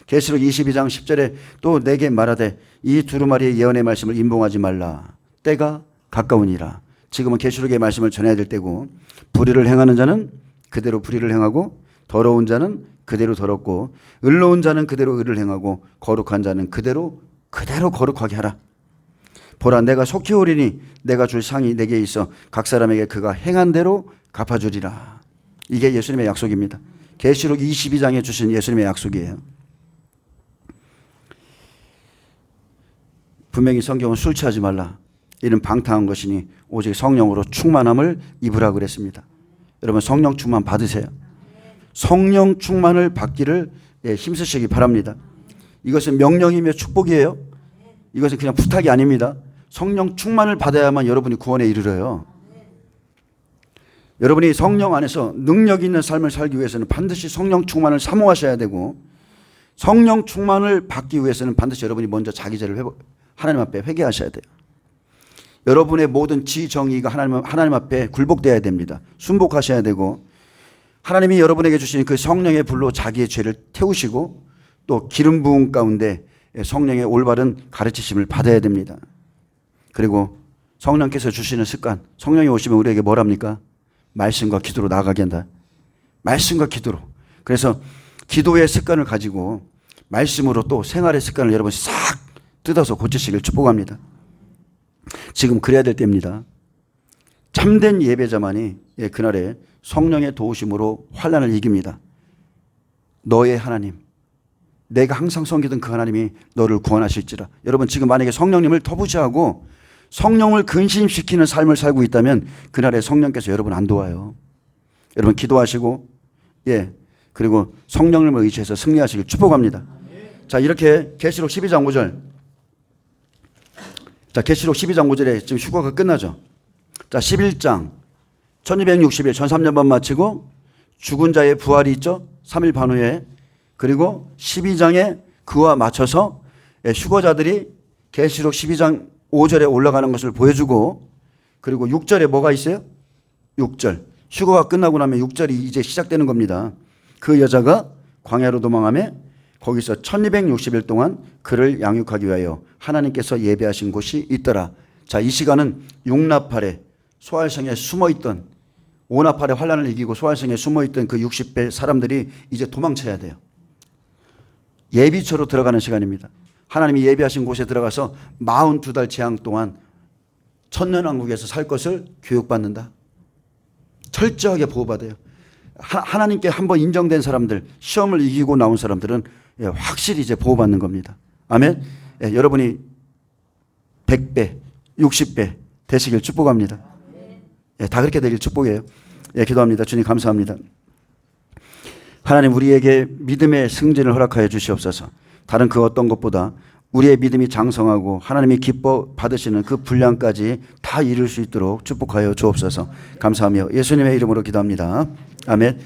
계시록 22장 10절에 또 내게 말하되 이 두루마리의 예언의 말씀을 임봉하지 말라. 때가 가까우니라. 지금은 계시록의 말씀을 전해야 될 때고, 불의를 행하는 자는 그대로 불의를 행하고, 더러운 자는 그대로 더럽고, 의로운 자는 그대로 의를 행하고, 거룩한 자는 그대로 거룩하게 하라. 보라, 내가 속히 오리니 내가 줄 상이 내게 있어 각 사람에게 그가 행한 대로 갚아주리라. 이게 예수님의 약속입니다. 계시록 22장에 주신 예수님의 약속이에요. 분명히 성경은 술 취하지 말라, 이는 방탕한 것이니 오직 성령으로 충만함을 입으라 그랬습니다. 여러분 성령 충만 받으세요. 성령 충만을 받기를 힘쓰시기 바랍니다. 이것은 명령이며 축복이에요. 이것은 그냥 부탁이 아닙니다. 성령 충만을 받아야만 여러분이 구원에 이르러요. 여러분이 성령 안에서 능력 있는 삶을 살기 위해서는 반드시 성령 충만을 사모하셔야 되고, 성령 충만을 받기 위해서는 반드시 여러분이 먼저 자기 죄를 하나님 앞에 회개하셔야 돼요. 여러분의 모든 지정의가 하나님 앞에 굴복되어야 됩니다. 순복하셔야 되고, 하나님이 여러분에게 주신 그 성령의 불로 자기의 죄를 태우시고, 또 기름 부음 가운데 성령의 올바른 가르치심을 받아야 됩니다. 그리고 성령께서 주시는 습관, 성령이 오시면 우리에게 뭘 합니까? 말씀과 기도로 나아가게 한다. 말씀과 기도로. 그래서 기도의 습관을 가지고 말씀으로 또 생활의 습관을 여러분 싹 뜯어서 고치시길 축복합니다. 지금 그래야 될 때입니다. 참된 예배자만이 그날에 성령의 도우심으로 환난을 이깁니다. 너의 하나님, 내가 항상 섬기던 그 하나님이 너를 구원하실지라. 여러분 지금 만약에 성령님을 터부시하고 성령을 근심시키는 삶을 살고 있다면 그날에 성령께서 여러분 안 도와요. 여러분 기도하시고, 그리고 성령님을 의지해서 승리하시길 축복합니다. 자, 이렇게 계시록 12장 5절. 자, 계시록 12장 5절에 지금 휴거가 끝나죠. 자, 11장 1260일 전 3년반 마치고 죽은 자의 부활이 있죠. 3일 반 후에. 그리고 12장에 그와 맞춰서 휴거자들이 계시록 12장 5절에 올라가는 것을 보여주고, 그리고 6절에 뭐가 있어요? 6절. 휴거가 끝나고 나면 6절이 이제 시작되는 겁니다. 그 여자가 광야로 도망하며 거기서 1260일 동안 그를 양육하기 위하여 하나님께서 예배하신 곳이 있더라. 자, 이 시간은 육나팔에 소알성에 숨어있던, 오나팔의 환란을 이기고 소알성에 숨어있던 그 60배 사람들이 이제 도망쳐야 돼요. 예비처로 들어가는 시간입니다. 하나님이 예비하신 곳에 들어가서 42달 재앙 동안 천년왕국에서 살 것을 교육받는다. 철저하게 보호받아요. 하나님께 한번 인정된 사람들, 시험을 이기고 나온 사람들은 확실히 이제 보호받는 겁니다. 아멘. 여러분이 100배, 60배 되시길 축복합니다. 다 그렇게 되길 축복해요. 기도합니다. 주님 감사합니다. 하나님, 우리에게 믿음의 승진을 허락하여 주시옵소서. 다른 그 어떤 것보다 우리의 믿음이 장성하고 하나님이 기뻐 받으시는 그 분량까지 다 이룰 수 있도록 축복하여 주옵소서. 감사하며 예수님의 이름으로 기도합니다. 아멘.